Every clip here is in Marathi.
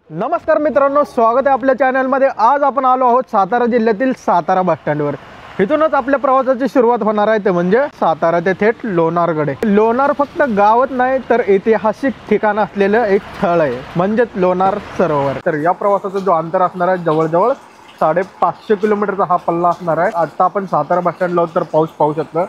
नमस्कार मित्रांनो, स्वागत आहे आपल्या चॅनलमध्ये। आज आपण आलो आहोत सातारा जिल्ह्यातील सातारा बस स्टँडवर। इथूनच आपल्या प्रवासाची सुरुवात होणार आहे, ते म्हणजे सातारा ते थेट लोणारकडे। लोणार फक्त गावच नाही तर ऐतिहासिक ठिकाण असलेलं एक स्थळ आहे, म्हणजे लोणार सरोवर। तर या प्रवासाचा जो अंतर असणार आहे जवळजवळ 550 किलोमीटरचा हा पल्ला असणार आहे। आता आपण सातारा बस स्टँडला आहोत, तर पाऊस पाहू शकतो।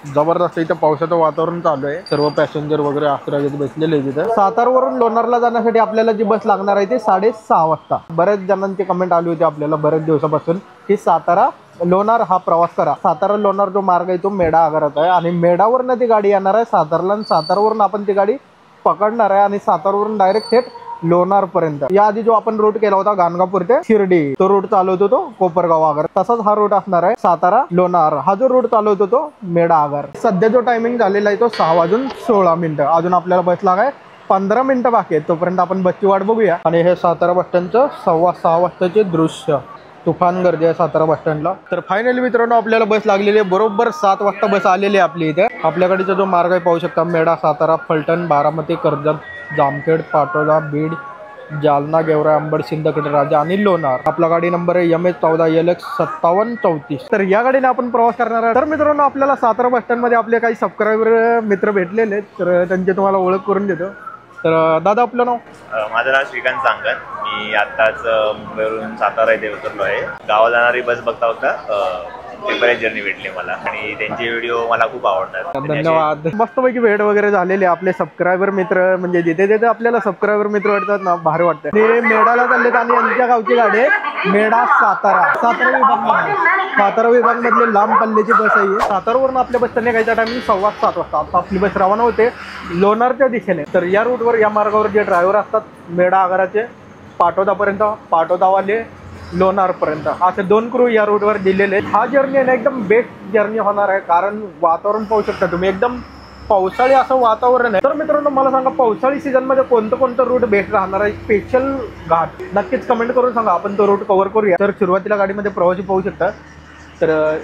जबरदस्त इथं पावसाचं वातावरण चालू आहे। सर्व पॅसेंजर वगैरे आश्रयात बसलेले आहेत। इथं सातारावरून लोणारला जाण्यासाठी आपल्याला जी बस लागणार आहे ती 6:30 वाजता। बऱ्याच जणांची कमेंट आली होती आपल्याला बऱ्याच दिवसापासून की सातारा लोणार हा प्रवास करा। सातारा लोणार जो मार्ग आहे तो मेढा आगारात आहे आणि मेढावरून ती गाडी येणार आहे सातारला आणि सातारावरून आपण ती गाडी पकडणार आहे आणि सातारावरून डायरेक्ट थेट लोणार पर्यंत। या आधी जो आपण रूट केला होता गाणगापूर ते शिर्डी, तो रूट चालू होतो तो कोपरगाव आगार, तसाच हा रूट असणार आहे सातारा लोणार। हा जो रूट चालू होतो तो मेढा आगार। सध्या जो टायमिंग झालेला आहे तो 6:16 अजून आपल्याला बस लागाय 15 मिनिटं बाकी आहेत। तोपर्यंत आपण बसची वाट बघूया। आणि हे सातारा बस स्टँडचं 6:15 वाजताचे दृश्य। तुफान गर्दी आहे सातारा बस स्टँडला। तर फायनली मित्रांनो आपल्याला बस लागलेली आहे। बरोबर 7 वाजता बस आलेली आहे आपली इथे। आपल्या गाडीचा जो मार्ग आहे पाहू शकता, मेढा, सातारा, फलटण, बारामती, कर्जत, जामखेड, पाटोदा, बीड, जालना, गेवराई, अंबड, सिंदखेड राजा आणि लोणार। आपला गाडी नंबर आहे MS14LX 5734। तर या गाडीने आपण प्रवास करणार आहे। तर मित्रांनो आपल्याला सातारा बस स्टँड मध्ये आपले काही सबस्क्रायबर मित्र भेटलेले आहेत, तर त्यांची तुम्हाला ओळख करून देतो। तर दादा आपलं नाव? माझं नाव श्रीकांत सांगत। मी आत्ताच मुंबईवरून सातारा इथे उतरलो आहे। गावाला जाणारी बस बघता होता बरेच जर्नी भेटली मला आणि त्यांचे व्हिडिओ मला खूप आवडतात। धन्यवाद। मस्तपैकी भेट वगैरे झालेली आपले सबस्क्रायबर मित्र, म्हणजे जिथे जिथे आपल्याला सबस्क्रायबर मित्र वाटतात ना, भारी वाटतं। हे मेढाला चाललेत आणि यांच्या गावची गाडी आहे मेढा सातारा विभाग मधले लांब पल्ल्याची बस आहे। सातारावरून आपल्या बस स्टँड निघायचा टायमिंग 7:15 वाजता। आता आपली बस रवाना होते लोणारच्या दिशेने। तर या रूटवर, या मार्गावर जे ड्रायव्हर असतात मेढा आगाराचे पाटोदापर्यंत, पाटोदावाले लोणारपर्यंत, असे 2 क्रू या रूटवर दिलेले आहेत। हा जर्नी आहे ना एकदम बेस्ट जर्नी होणार आहे, कारण वातावरण पाहू शकता तुम्ही, एकदम पावसाळी असं वातावरण आहे। तर मित्रांनो मला सांगा, पावसाळी सीझन मध्ये कोणतं रूट बेस्ट राहणार आहे, स्पेशल घाट नक्कीच कमेंट करून सांगा, आपण तो रूट कव्हर करूया। तर सुरुवातीला गाडीमध्ये प्रवासी पाहू शकता, तर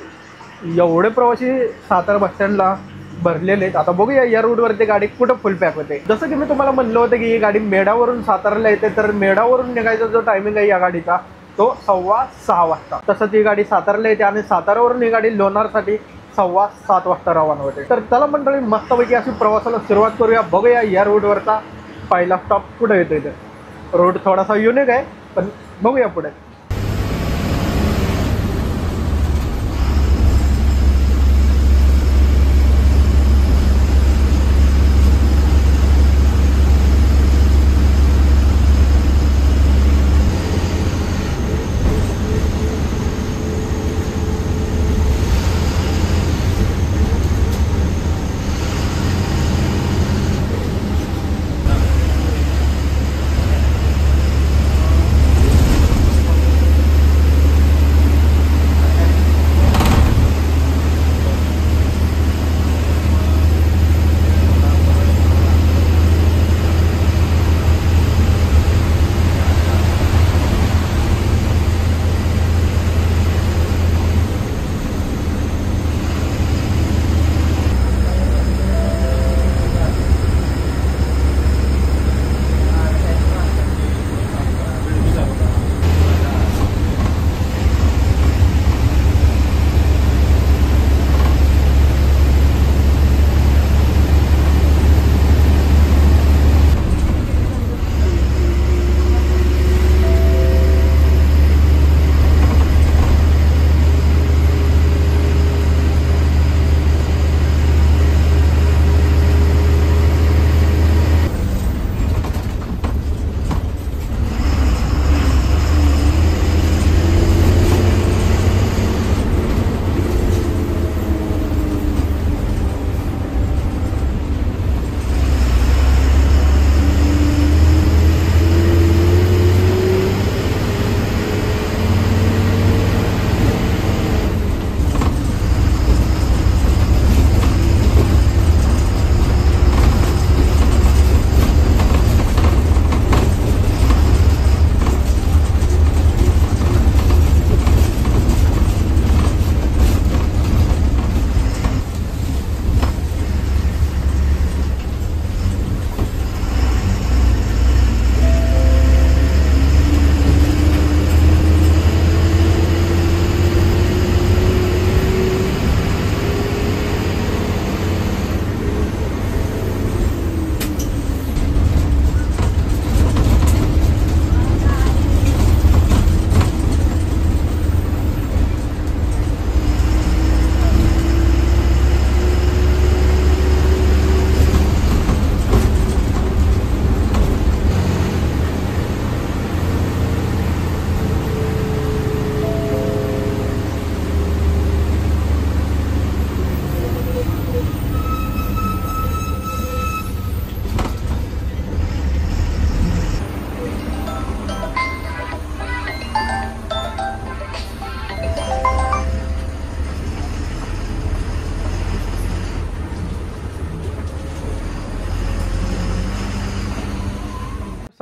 एवढे प्रवासी सातारा बस स्टँडला भरलेले आहेत। आता बघूया या रूटवरती गाडी कुठं फुल पॅक होते। जसं की मी तुम्हाला म्हणलं होतं की ही गाडी मेढावरून साताराला येते, तर मेढावरून निघायचा जो टायमिंग आहे या गाडीचा तो 6:15 वाजता। तसंच ही गाडी साताराला येते आणि सातारावरून ही गाडी लोणारसाठी 7:15 वाजता रवाना होते। तर चला मंडळी, मस्तपैकी अशी प्रवासाला सुरुवात करूया। बघूया या रूटवरचा पहिला स्टॉप कुठे येतो। इथे रूट थोडासा युनिक आहे, पण बघूया पुढे।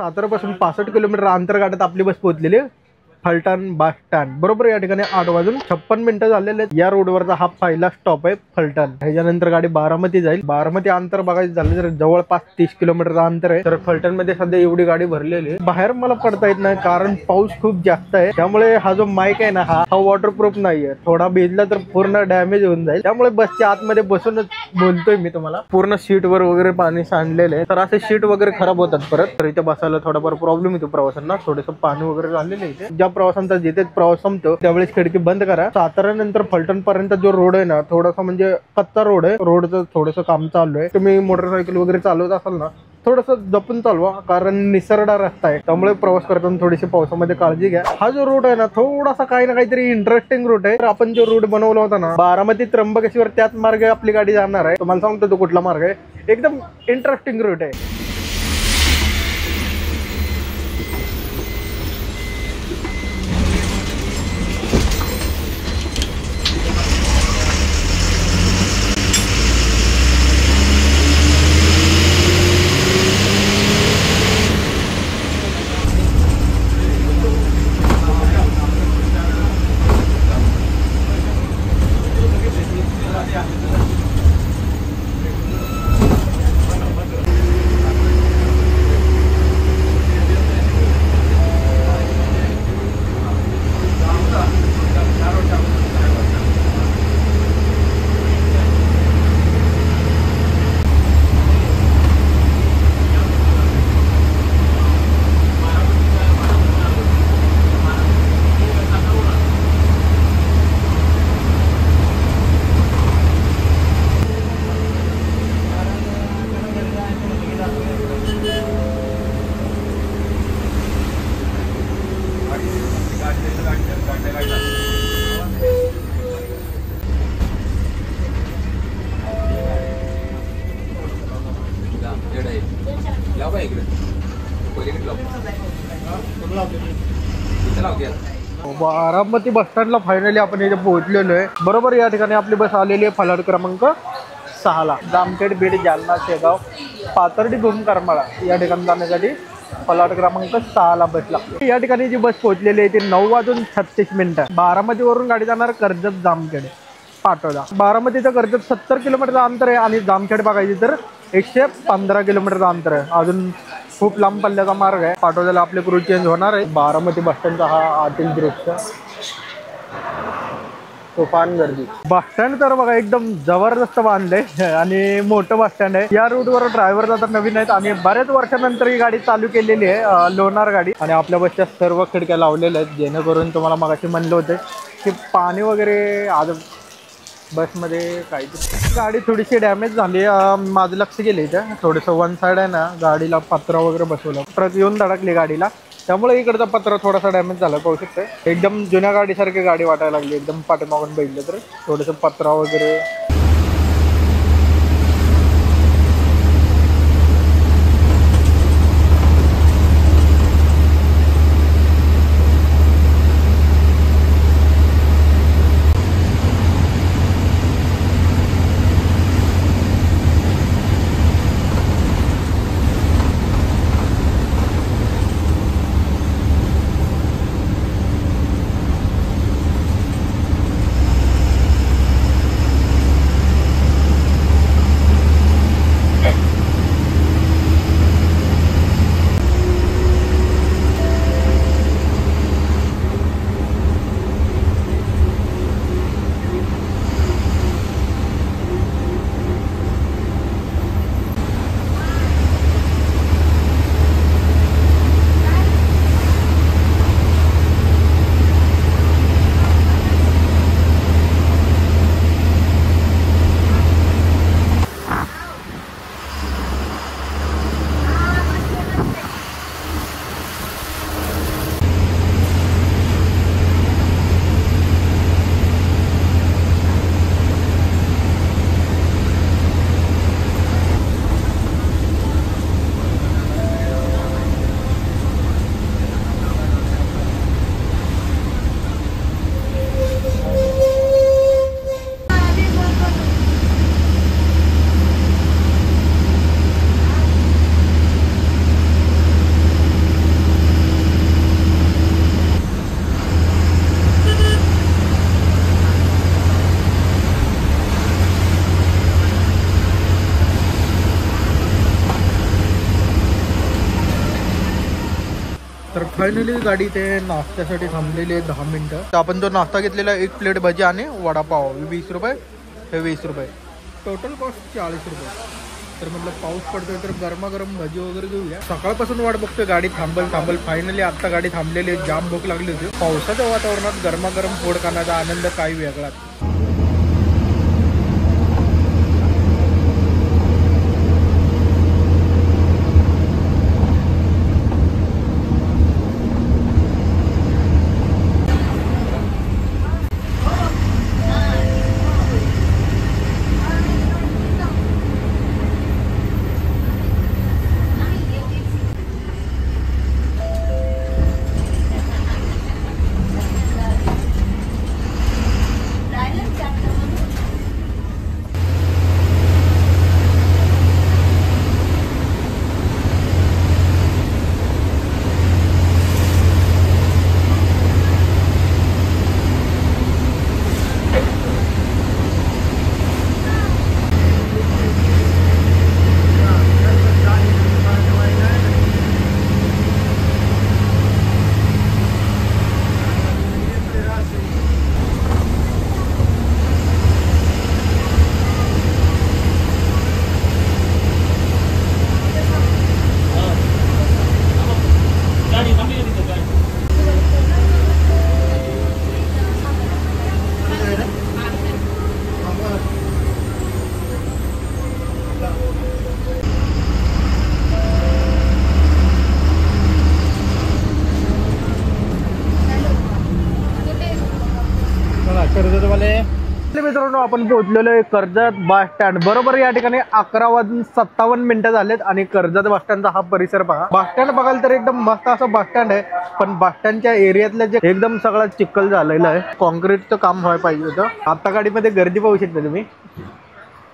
सातारापासून 65 किलोमीटर अंतर गाठत आपली बस पोहोचलेली फलटण बस स्टँड. बरोबर या ठिकाणी 8:56 झालेले आहेत. या रोडवरचा हा पहिला स्टॉप आहे फलटण. ह्याच्यानंतर गाडी बारामती जाईल. बारामती अंतर बघायचं झालं तर जवळपास 30 किलोमीटरचं अंतर आहे. तर फलटण मध्ये सध्या एवढी गाडी भरलेली आहे. बाहेर मला पडता येत नाही कारण पाऊस खूप जास्त आहे. त्यामुळे हा जो माईक आहे ना हा वॉटरप्रूफ नाहीये. थोडा भिजला तर पूर्ण डॅमेज होऊन जाईल. त्यामुळे बसच्या आतमध्ये बसूनच बोलतोय मी तुम्हाला. पूर्ण सीट वर वगैरे पाणी सांडलेलं आहे. तर असे सीट वगैरे खराब होतात परत. तर इथे बसायला थोडाफार प्रॉब्लेम येतो प्रवाशांना. थोडंसं पाणी वगैरे झालेलं आहे इथे. ज्या प्रवासांचा जिथे प्रवास संपतो त्यावेळेस खिडकी बंद करा. सातारा नंतर फलटण पर्यंत जो रोड आहे ना थोडासा म्हणजे कच्चा रोड आहे. रोडचं थोडंसं काम चालू आहे. तुम्ही मोटरसायकल वगैरे चालवत असाल ना थोडंसं जपून चालवा कारण निसरडा रस्ता आहे. त्यामुळे प्रवास करताना थोडीशी पावसामध्ये काळजी घ्या. हा जो रूट आहे ना थोडासा काही ना काहीतरी इंटरेस्टिंग रूट आहे. तर आपण जो रूट बनवला होता ना बारामती त्र्यंबकेश्वर त्याच मार्गे आपली गाडी जाणार आहे. तुम्हाला सांगतो तो कुठला मार्ग आहे. एकदम इंटरेस्टिंग रूट आहे. बारामती बस स्टँडला फायनली आपण इथे पोहोचलेलो आहे. बरोबर या ठिकाणी आपली बस आलेली आहे फलाट क्रमांक 6 जामखेड बीड जालना शेगाव पाथर्डी भूम करमाळा या ठिकाणी जाण्यासाठी फलाट क्रमांक 6 बस लागते. या ठिकाणी जी बस पोहोचलेली आहे ती 9:36. बारामतीवरून गाडी जाणार कर्जत जामखेड पाटोदा. बारामतीचं कर्जत 70 किलोमीटरचं अंतर आहे आणि जामखेड बघायची तर 115 किलोमीटरचं अंतर आहे. अजून खूप लांब पल्ल्याचा मार्ग आहे. पाटोद्याला आपले क्रू चेंज होणार आहे. बारामती बस स्टँडचा हा आतील दृश्य. तुफान गर्दी. बस स्टँड तर बघा एकदम जबरदस्त बांधलंय आणि मोठं बस स्टँड आहे. या रूटवर ड्रायव्हर आता नवीन आहेत आणि बऱ्याच वर्षानंतर ही गाडी चालू केलेली आहे लोणार गाडी. आणि आपल्या बसच्या सर्व खिडक्या लावलेल्या आहेत जेणेकरून तुम्हाला मगाशी म्हणलं होतं की पाणी वगैरे आज बसमध्ये काहीतरी गाडी थोडीशी डॅमेज झाली. माझं लक्ष गेले इथं थोडंसं वन साईड आहे ना गाडीला पत्रा वगैरे बसवलं ट्रक येऊन धडकली गाडीला त्यामुळे इकडचा पत्रा थोडासा डॅमेज झाला. पाहू शकते एकदम जुन्या गाडीसारखी गाडी वाटायला लागली. एकदम पाठीमागून बघितलं तर थोडंसं पत्रा वगैरे. फायनली गाडी ते नाश्त्यासाठी थांबलेली आहे 10 मिनिटं. तर आपण जो नाश्ता घेतलेला 1 प्लेट भजी आणि वडापाव 20 रुपये, हे 20 रुपये, टोटल कॉस्ट 40 रुपये. तर म्हटलं पाऊस पडतोय तर गरमागरम भजी वगैरे घेऊया. सकाळपासून वाट बघतोय गाडी थांबल. फायनली आता गाडी थांबलेली आहे. जाम भूक लागली होती. पावसाच्या वातावरणात गरमागरम फूड खाण्याचा आनंद काही वेगळाच. मित्रांनो आपण पोहोचलेलो आहे कर्जत बस स्टँड. बरोबर या ठिकाणी 11:57 झालेत आणि कर्जत बस स्टँडचा हा परिसर बघा. बस स्टँड बघाल तर एकदम मस्त असं बस स्टँड आहे, पण बस स्टँडच्या एरियातलं जे एकदम सगळं चिखल झालेलं आहे. कॉन्क्रीटचं काम व्हायला पाहिजे होतं. आता गाडीमध्ये गर्दी पाहू शकता तुम्ही.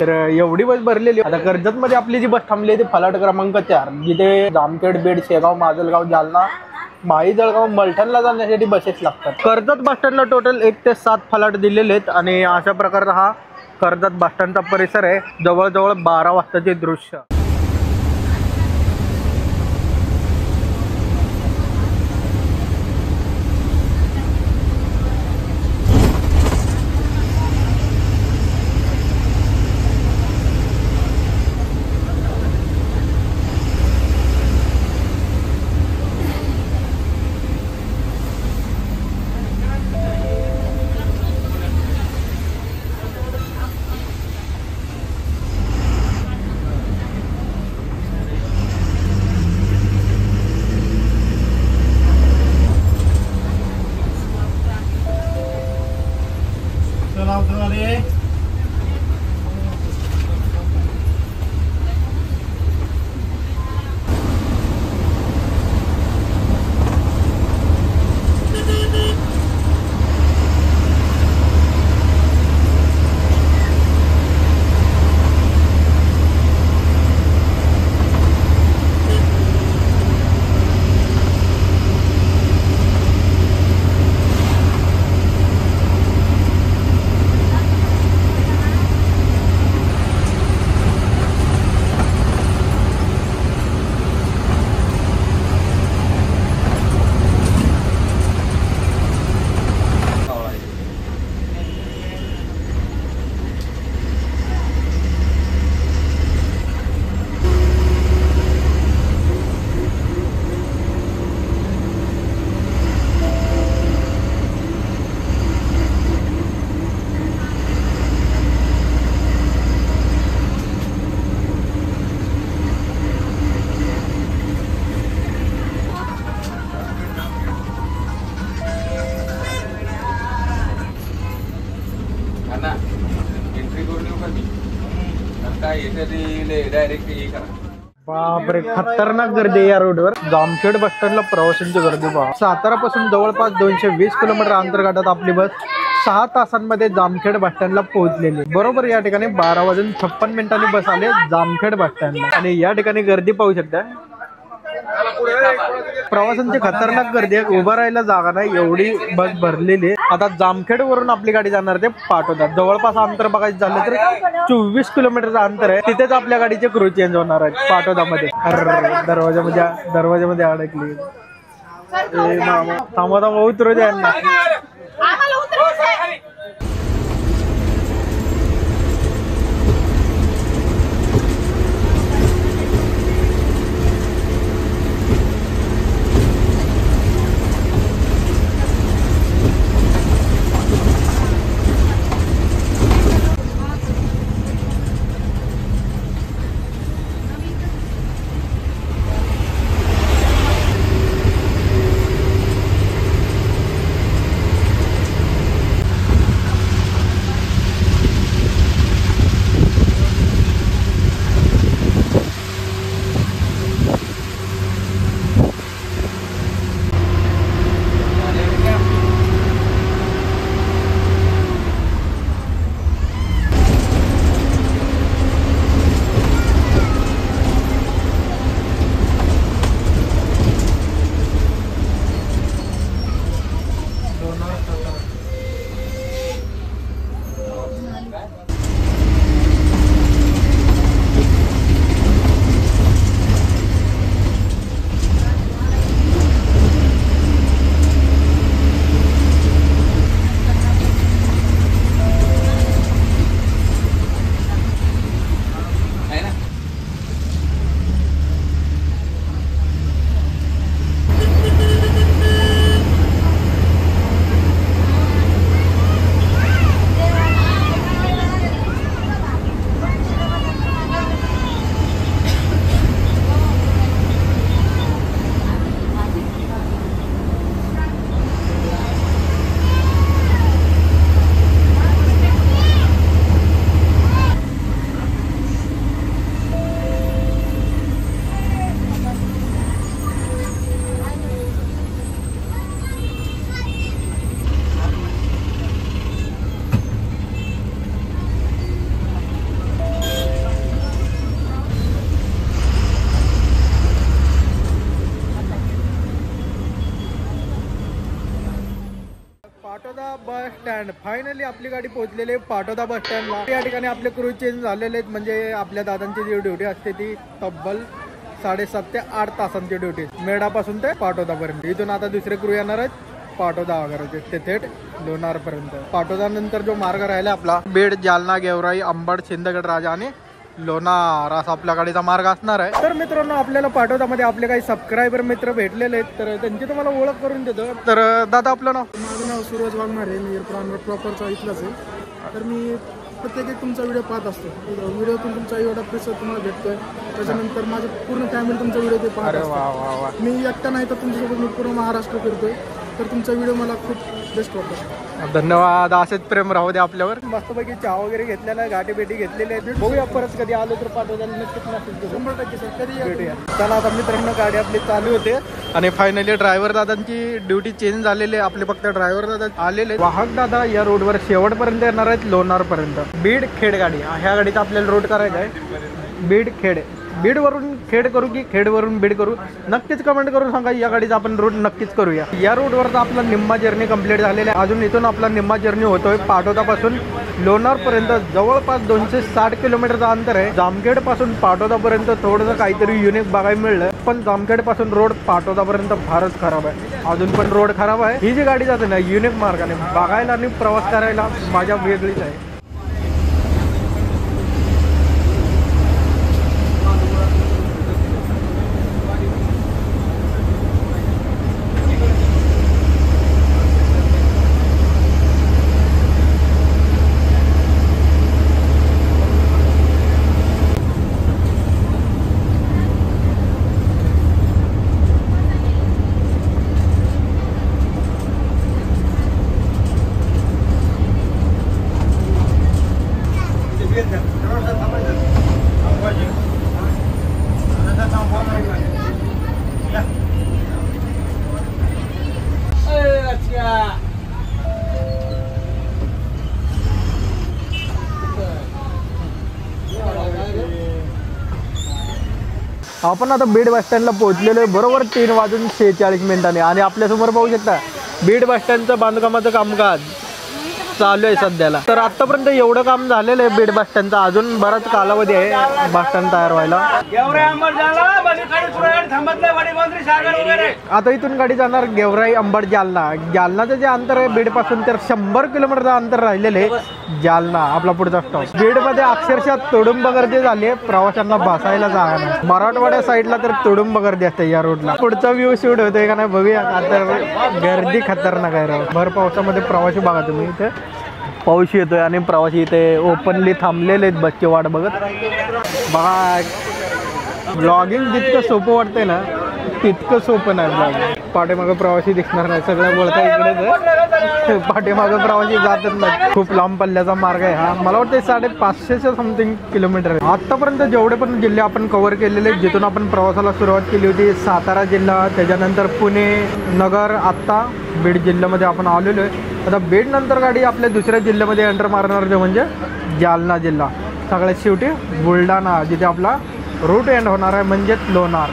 तर एवढी बस भरलेली. आता कर्जतमध्ये आपली जी बस थांबली आहे ती फलाट क्रमांक 4, जिथे जामखेड, बेड, शेगाव, माजलगाव, जालना, माई, जळगाव, मलठणला जाण्यासाठी बसेस लागतात. कर्जत बस स्टँडला टोटल 1 ते 7 फलाट दिलेले आहेत आणि अशा प्रकारचा हा कर्जत बस स्टँडचा परिसर आहे. जवळजवळ 12 वाजताचे दृश्य. बापरे, खतरनाक गर्दी आहे या रोडवर. जामखेड बस स्टँडला प्रवाशांची गर्दी पहा. सातारा पासून जवळपास 220 किलोमीटर अंतर गाठत आपली बस 6 तासांमध्ये जामखेड बस स्टँडला पोहोचलेली. बरोबर या ठिकाणी 12:56 बस आले जामखेड बस स्टँडला आणि या ठिकाणी गर्दी पाहू शकता. प्रवाशांची खतरनाक गर्दी आहे. उभं राहायला जागा नाही, एवढी बस भरलेली आहे. आता जामखेड वरून आपली गाडी जाणार ते पाठवतात. जवळपास अंतर बघायचं झालं तर 24 किलोमीटरचं अंतर आहे. तिथेच आपल्या गाडीचे क्रू चेंज होणार आहेत पाठवतामध्ये. दरवाजामध्ये अडकली. थांबा थांबा उतरू द्या यांना. आम्हाला उतरायचं आहे. Patoda bus stand. फायनली आपली गाडी पोहोचलेली आहे पाटोदा बस स्टँडला. या ठिकाणी आपले क्रू चेंज झालेले आहेत. म्हणजे आपल्या दादांची जी ड्युटी असते ती तब्बल 7.5 ते 8 तासांची ड्युटी मेढापासून ते पाटोदापर्यंत. इथून आता दुसरे क्रू येणार आहेत पाटोदा वगैरे ते थेट लोणार पर्यंत. पाटोदा नंतर जो मार्ग राहिला आपला बीड, जालना, गेवराई, अंबड, सिंदगड राजा आणि लोणार असा आपल्या गाडीचा मार्ग असणार आहे. तर मित्रांनो आपल्याला पाटोदामध्ये आपले काही सबस्क्रायबर मित्र भेटलेले आहेत. तर त्यांची तुम्हाला ओळख करून देतो. तर दादा आपलं नाव? माझं नाव सूरज वाघमारे. मी प्रॉपरचा इथलाच आहे. तर मी प्रत्येक एक तुमचा व्हिडिओ पाहत असतो. व्हिडिओतून तुमचा एवढा प्रतिसाद तुम्हाला भेटतोय. त्याच्यानंतर माझं पूर्ण फॅमिली तुमचा व्हिडिओ ते पाहत असतो. मी एकटा नाही तर तुमच्यासोबत मी पूर्ण महाराष्ट्र फिरतोय. तर तुमचा व्हिडिओ मला खूप बेस्ट वाटतो. धन्यवाद. असेच प्रेम राहू दे आपल्यावर. मस्तपैकी चहा वगैरे घेतलेला आहे, गाठी भेटी घेतलेली आहे. बघूया परत कधी आलो तर पाठवताना नक्कीच नसेल 100% सर. कधी भेटूया. चला आता मित्रांनो गाडी आपली चालू होते आणि फायनली ड्रायव्हर दादांची ड्युटी चेंज झालेली आहे. आपले फक्त ड्रायव्हर दादा आलेले. वाहक दादा या रोडवर शेवटपर्यंत येणार आहेत लोणार पर्यंत. बीड खेड गाडी ह्या गाडीचा आपल्याला रोड करायचा आहे. बीड खेड. बीडवरून खेड करू की खेडवरून बीड करू नक्कीच कमेंट करून सांगा. या गाडीचा आपण रूट नक्कीच करूया. या रूटवरचा आपला निम्मा जर्नी कंप्लीट झालेला आहे. अजून इथून आपला निम्मा जर्नी होतोय पाटोदापासून लोणारपर्यंत. जवळपास 260 किलोमीटरचा अंतर आहे. जामखेड पासून पाटोदापर्यंत थोडंसं काहीतरी युनिक बघायला मिळलं. पण जामखेड पासून रोड पाटोदापर्यंत फारच खराब आहे. अजून पण रोड खराब आहे. ही जी गाडी जाते ना युनिक मार्गाने बघायला आणि प्रवास करायला मजा वेगळीच आहे. आपण आता बीड बस स्टँडला पोहोचलेलो आहे बरोबर 3:46 आणि आपल्यासमोर पाहू शकता बीड बस स्टँडचं बांधकामाचं कामकाज चालू आहे सध्याला. तर आतापर्यंत एवढं काम झालेलं आहे बीड बस स्टँडचा. अजून बराच कालावधी आहे बस स्टँड तयार व्हायला. आता इथून गाडी जाणार गेवराई अंबड जालना. जालनाचं जे अंतर आहे बीड पासून तर 100 किलोमीटरचं अंतर राहिलेले जालना आपला पुढचा स्टॉप. बीड मध्ये अक्षरशः तुडुंब गर्दी झाली आहे, प्रवाशांना बसायला जागा नाही. मराठवाड्या साईडला तर तुडुंब गर्दी असते या रोडला. पुढचा व्ह्यू शूट होतोय का नाही बघूया. आता गर्दी खतरनाक आहे राव. भर पावसामध्ये प्रवासी बघा तुम्ही, इथे पाऊस येतोय आणि प्रवासी इथे ओपनली थांबलेले आहेत बसची वाट बघत. बघा ब्लॉगिंग जितकं सोपं वाटतंय ना तितकं सोपं नाही ब्लॉगिंग. पाठीमागं प्रवासी दिसणार नाही, सगळ्या बोलता इकडेच. पाठीमागं प्रवासी जातच नाही. खूप लांब पल्ल्याचा मार्ग आहे हा. मला वाटतं 550 समथिंग किलोमीटर आहे. आत्तापर्यंत जेवढे पण जिल्हे आपण कव्हर केलेले जिथून आपण प्रवासाला सुरुवात केली होती, सातारा जिल्हा, त्याच्यानंतर पुणे, नगर, आत्ता बीड जिल्ह्यामध्ये आपण आलेलो आहे. आता बीड नंतर गाडी आपल्या दुसऱ्या जिल्ह्यामध्ये एंटर मारणार ते म्हणजे जालना जिल्हा. सगळ्यात शेवटी बुलढाणा, जिथे आपला रूट एंड होणार आहे म्हणजेच लोणार.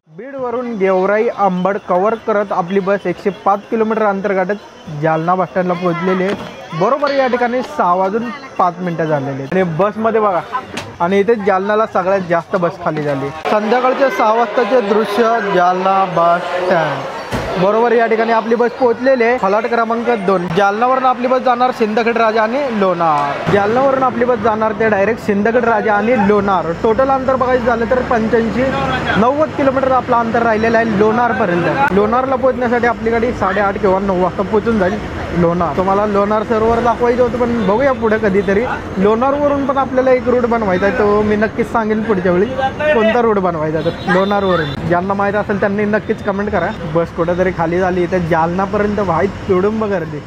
बीडवरून गेवराई अंबड कव्हर करत आपली बस 105 किलोमीटर अंतर गाठत जालना बस स्टँडला पोहोचलेली आहे. बरोबर या ठिकाणी 6:05 झालेले आहेत आणि बसमध्ये बघा. आणि इथे जालन्याला सगळ्यात जास्त बस खाली झाली. संध्याकाळचे 6 वाजताचे दृश्य जालना बस स्टँड. बरोबर या ठिकाणी आपली बस पोहोचलेली आहे फलाट क्रमांक 2. जालनावरून आपली बस जाणार सिंदखेड राजा आणि लोणार. जालनावरून आपली बस जाणार ते डायरेक्ट सिंदखेड राजा आणि लोणार. टोटल अंतर बघायचं झालं तर 85-90 किलोमीटर आपलं अंतर राहिलेलं आहे लोणारपर्यंत. लोणारला पोहोचण्यासाठी आपली गाडी 8:30 किंवा 9 वाजता पोहोचून जाईल लोणार. तुम्हाला लोणार सरोवर दाखवायचं होतं पण बघूया पुढे कधीतरी. लोणारवरून पण आपल्याला एक रूट बनवायचा आहे, तो मी नक्कीच सांगेन पुढच्या वेळी कोणता रूट बनवायचा तर लोणारवरून. ज्यांना माहीत असेल त्यांनी नक्कीच कमेंट करा. बस कुठेतरी खाली झाली तर जालनापर्यंत व्हायच तुडुंब गर्दी.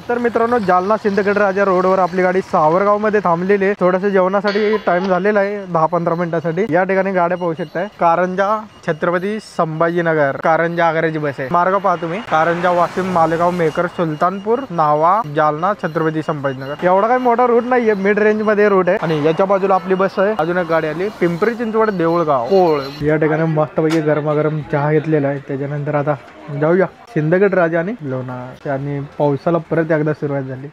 तर मित्रांनो जालना सिंदखेड राजा रोडवर आपली गाडी सावरगावमध्ये थांबलेली आहे. थोडंसं जेवणासाठी टाइम झालेला आहे 10-15 मिनिटासाठी. या ठिकाणी गाड्या पाहू शकताय. कारंजा छत्रपती संभाजीनगर कारंजा आगाराची बस आहे. मार्ग पहा तुम्ही कारंजा वाशिम मालेगाव मेकर सुलतानपूर नावा जालना छत्रपती संभाजीनगर. एवढा काही मोठा रूट नाहीये, मिड रेंज मध्ये रूट आहे. आणि याच्या बाजूला आपली बस आहे. अजून एक गाडी आली पिंपरी चिंचवड देऊळगाव कोळ. या ठिकाणी मस्तपैकी गरमागरम चहा घेतलेला आहे. त्याच्यानंतर आता जाऊया सिंदखेड राजा आणि लोणार. आणि पावसाला परत एकदा सुरुवात झाली.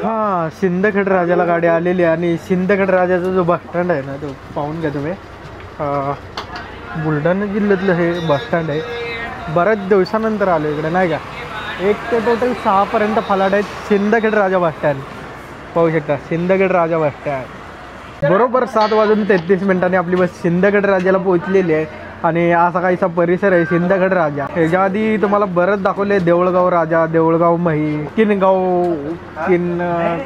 हां सिंदखेड राजाला गाडी आलेली आहे. आणि सिंदखेड राजाचा जो बस स्टँड आहे ना तो पाहून घ्या तुम्ही. बुलढाणा जिल्ह्यातलं हे बस स्टँड आहे. बऱ्याच दिवसानंतर आलो इकडे नाही का. 1 ते टोटल 6 पर्यंत फलाट आहेत. सिंदखेड राजा बस स्टँड पाहू शकता. सिंदखेड राजा बस स्टँड बरोबर 7:33 आपली बस सिंदखेड राजाला पोहोचलेली आहे. आणि असा काहीसा परिसर आहे सिंदखेड राजा. ह्याच्या आधी तुम्हाला बरंच दाखवले. देऊळगाव राजा, देऊळगाव मही,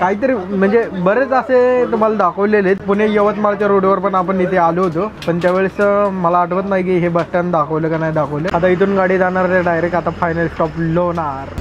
काहीतरी म्हणजे बरेच असे तुम्हाला दाखवलेले आहेत. पुणे यवतमाळच्या रोडवर पण आपण इथे आलो होतो, पण त्यावेळेस मला आठवत नाही की हे बस स्टँड दाखवलं का नाही दाखवलं. आता इथून गाडी जाणार आहे डायरेक्ट आता फायनल स्टॉप लोणार.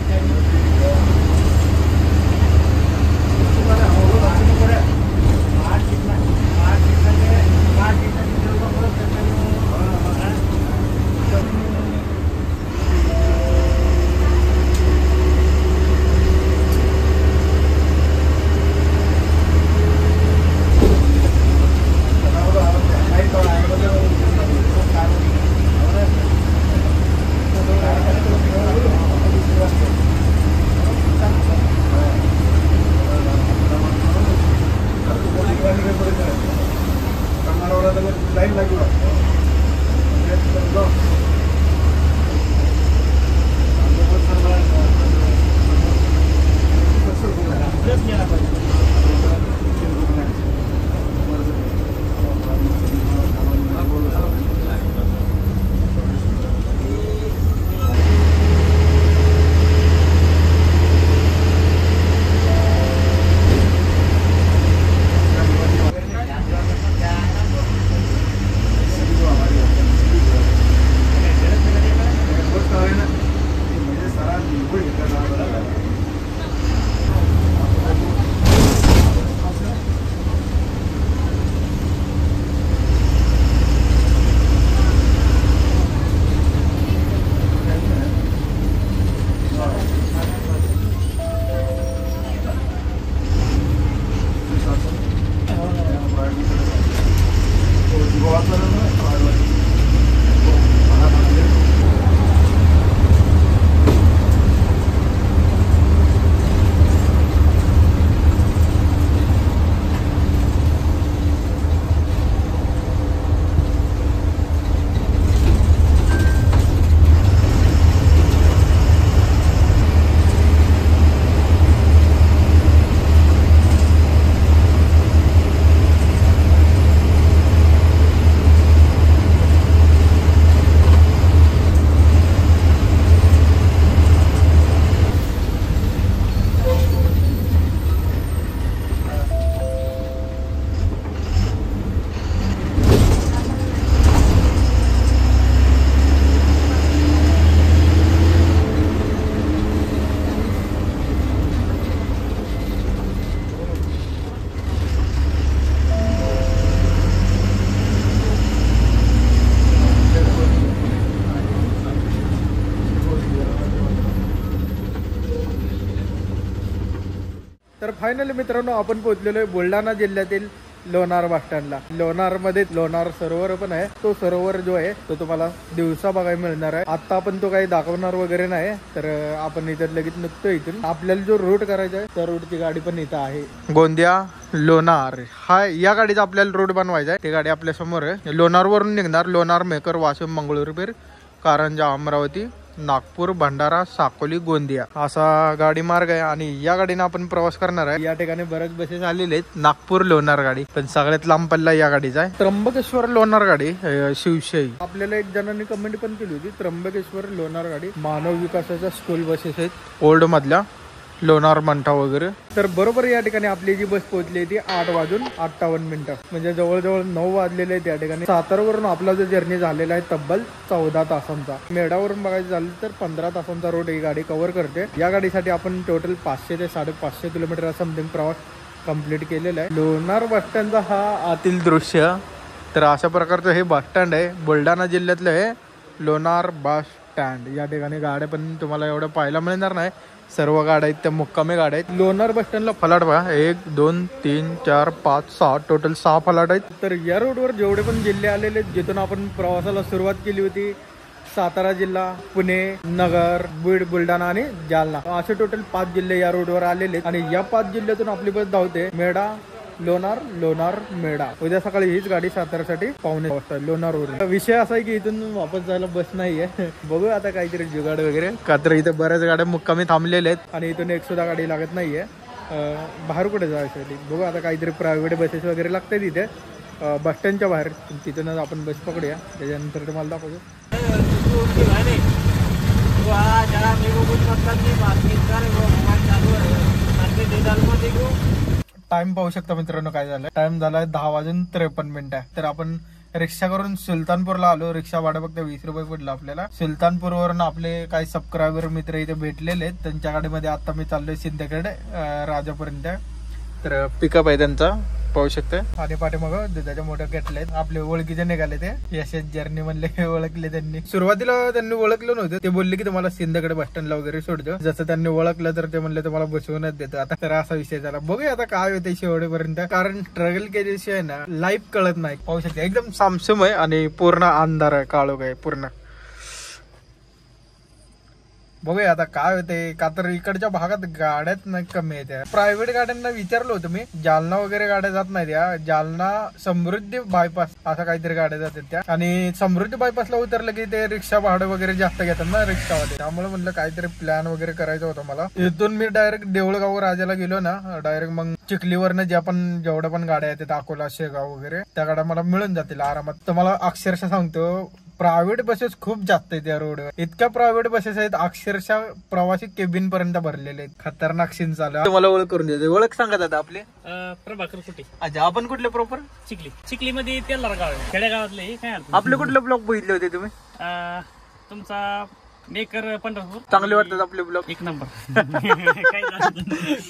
फायनली मित्रांनो आपण पोहोचलेलो आहे बुलढाणा जिल्ह्यातील लोणार बस स्टँडला. लोणारमध्ये लोणार सरोवर पण आहे. तो सरोवर जो आहे तो तुम्हाला दिवसा बघायला मिळणार आहे. आता आपण तो काही दाखवणार वगैरे नाही, तर आपण इथं लगेच निघतो. इथून आपल्याला जो रूट करायचा आहे त्या रूटची गाडी पण इथं आहे. गोंदिया लोणार हा या गाडीचा आपल्याला रूट बनवायचा आहे. ती गाडी आपल्या समोर आहे. लोणार वरून निघणार. लोणार, मेकर, वाशिम, मंगळुरपीर, कारंजा, अमरावती, नागपूर, भंडारा, साकोली, गोंदिया असा गाडी मार्ग आहे. आणि या गाडीने आपण प्रवास करणार आहे. या ठिकाणी बऱ्याच बसेस आलेले आहेत. नागपूर लोणार गाडी पण सगळ्यात लांब पल्ला या गाडीचा आहे. त्र्यंबकेश्वर लोणार गाडी शिवशाही. आपल्याला एक जणांनी कमेंट पण केली होती, त्र्यंबकेश्वर लोणार गाडी मानव विकासाच्या स्कूल बसेस आहेत ओल्ड मधल्या, लोणार, मंठा वगैरे. तर बरोबर या ठिकाणी आपली जी बस पोहोचली ती 8:58 म्हणजे जवळजवळ 9 वाजलेले आहेत. या ठिकाणी सातारावरून आपला जो जर्नी झालेला आहे तब्बल 14 तासांचा. मेढावरून बघायचं झालं तर 15 तासांचा रोड ही गाडी कव्हर करते. या गाडीसाठी आपण टोटल 500 ते 550 किलोमीटर समथिंग प्रवास कंप्लीट केलेला आहे. लोणार बस स्टँडचा हा आतील दृश्य. तर अशा प्रकारचं हे बस स्टँड आहे. बुलढाणा जिल्ह्यातलं हे लोणार बस स्टँड. या ठिकाणी गाड्या पण तुम्हाला एवढं पाहायला मिळणार नाही. सर्व गाड्या आहेत त्या मुक्कामी गाड्या आहेत. लोणार बस स्टँडला फलाट बघा, 1 2 3 4 5 6 टोटल 6 फलाट आहेत. तर या रोडवर जेवढे पण जिल्हे आलेले आहेत जिथून आपण प्रवासाला सुरुवात केली होती, सातारा जिल्हा, पुणे, नगर, बीड, बुलढाणा आणि जालना, असे टोटल 5 जिल्हे या रोडवर आलेले आहेत. आणि या 5 जिल्ह्यातून आपली बस धावते मेढा, लोणार, लोणार, मेढा. उद्या सकाळी हीच गाडी साताऱ्यासाठी पाहुणे वाजता लोणारवरून. विषय असा आहे की इथून वापस जायला बस नाहीये. बघू आता काहीतरी जुगाड वगैरे, का तर इथे बऱ्याच गाड्या मुक्कामी थांबलेल्या आहेत आणि इथून एक सुद्धा गाडी लागत नाहीये बाहेर कुठे जायसाठी. बघू आता काहीतरी प्रायव्हेट बसेस वगैरे लागतात इथे बस स्टँडच्या बाहेर. तिथूनच आपण बस पकडूया, त्याच्यानंतर तुम्हाला दाखवतो. टाइम पाहू शकता मित्रांनो काय झालं. टाइम झालाय 10:53 तर आपण रिक्षा करून सुलतानपूरला आलो. रिक्षा भाडं फक्त 20 रुपये पडलं आपल्याला. सुलतानपूर वरून आपले काही सबस्क्रायबर मित्र इथे भेटलेले आहेत. त्यांच्या गाडीमध्ये आता मी चाललोय सिंदखेड राजापर्यंत. तर पिकअप आहे त्यांचा, पाहू शकते. आणि पाठीमाग दुधाच्या मोठ्या घेतले आहेत. आपले ओळखीचे निघाले ते यशेश जर्नी म्हणले ओळखले त्यांनी. सुरुवातीला त्यांनी ओळखलं नव्हतं. ते बोलले की तुम्हाला सिंदखेड बस स्टँडला वगैरे सोडतो. जसं त्यांनी ओळखलं तर ते म्हणले तुम्हाला बसवूनच देतो. आता तर असा विषय झाला. बघूया आता काय होते शेवटेपर्यंत, कारण स्ट्रगल केल्याशिवाय ना लाईफ कळत नाही. पाहू शकते एकदम सामसूम आहे आणि पूर्ण अंधार आहे, काळोख आहे पूर्ण. बघूया आता काय होते, का तर इकडच्या भागात गाड्याच नाही कमी येत्या. प्रायव्हेट गाड्यांना विचारलं होतं मी, जालना वगैरे गाड्या जात नाही त्या. जालना समृद्धी बायपास असा काहीतरी गाड्या जातात त्या. आणि समृद्धी बायपासला उतरलं की ते रिक्षा भाडं वगैरे जास्त घेतात ना रिक्षावाले. त्यामुळे म्हणलं काहीतरी प्लॅन वगैरे करायचा होता मला. इथून मी डायरेक्ट देऊळगाव राजाला गेलो ना, डायरेक्ट मग चिखलीवरनं जेवढ्या पण गाड्या येतात अकोला, शेगाव वगैरे, त्या गाड्या मला मिळून जातील आरामात. तर मला अक्षरशः सांगतो प्रायव्हेट बसेस खूप जास्त आहेत या रोडवर. इतक्या प्रायव्हेट बसेस आहेत अक्षरशः प्रवासी केबिन पर्यंत भरलेले आहेत. खतरनाक सीन चालू आहे. तुम्हाला ओळख करून देते. ओळख सांगा दादा आपले. प्रभाकर कुठे. अच्छा, आपण कुठले प्रॉपर? चिखली मध्ये तेलार गाव खेड्यागावातले. काय आपले कुठले ब्लॉग बघितले होते तुम्ही? तुमचा मेकर पंढरपूर. चांगले वाटतात आपले ब्लॉग, एक नंबर.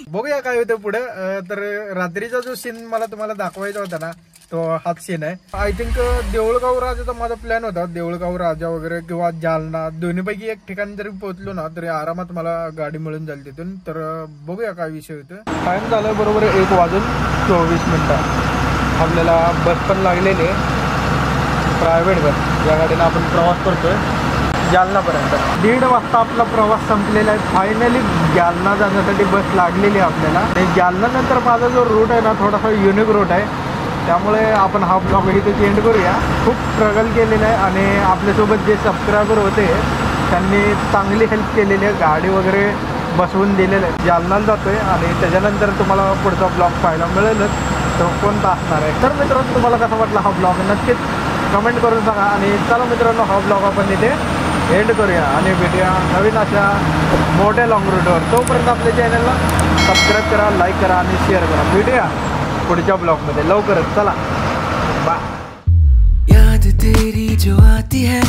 बघूया काय होतं पुढे. तर रात्रीचा जो सीन मला तुम्हाला दाखवायचा होता ना, तो हाच सीन आहे. आय थिंक देऊळगाव राजाचा माझा प्लॅन होता. देऊळगाव राजा वगैरे किंवा जालना दोन्हीपैकी एक ठिकाणी जरी पोहोचलो ना तरी आरामात मला गाडी मिळून जाईल तिथून. तर बघूया काय विषय होतो. टाइम झालाय बरोबर 1:24. आपल्याला बस पण लागलेली आहे, प्रायव्हेट बस. या गाडीने आपण प्रवास करतोय जालनापर्यंत. 1:30 वाजता आपला प्रवास संपलेला आहे. फायनली जालना जाण्यासाठी बस लागलेली आहे आपल्याला. आणि जालना नंतर माझा जो रूट आहे ना थोडासा युनिक रूट आहे, त्यामुळे आपण हा ब्लॉग इथे एंड करूया. खूप स्ट्रगल केलेलं आहे आणि आपल्यासोबत जे सबस्क्रायबर होते त्यांनी चांगली हेल्प केलेली आहे. गाडी वगैरे बसवून दिलेलं आहे. जालनाला जातोय आणि त्याच्यानंतर तुम्हाला पुढचा ब्लॉग पाहायला मिळेलच, तो कोणता असणार आहे. तर मित्रांनो तुम्हाला कसा वाटला हा ब्लॉग नक्कीच कमेंट करून सांगा. आणि चला मित्रांनो हा ब्लॉग आपण इथे एंड करूया आणि भेटूया नवीन अशा मोठ्या लॉंग रूटवर. तोपर्यंत आपल्या चॅनलला सबस्क्राईब करा, लाईक करा आणि शेअर करा. भेटूया पुढच्या ब्लॉगमध्ये लवकरच. चला बाय. याद तेरी जो आती है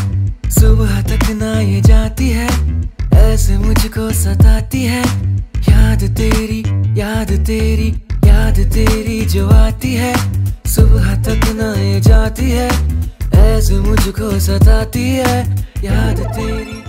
सुबह तक ना ये जाती है, ऐसे मुझको सताती है. याद तेरी याद तेरी याद तेरी जो आती है सुबह तक ना ये जाती है, ऐसे मुझको सताती है. याद तेरी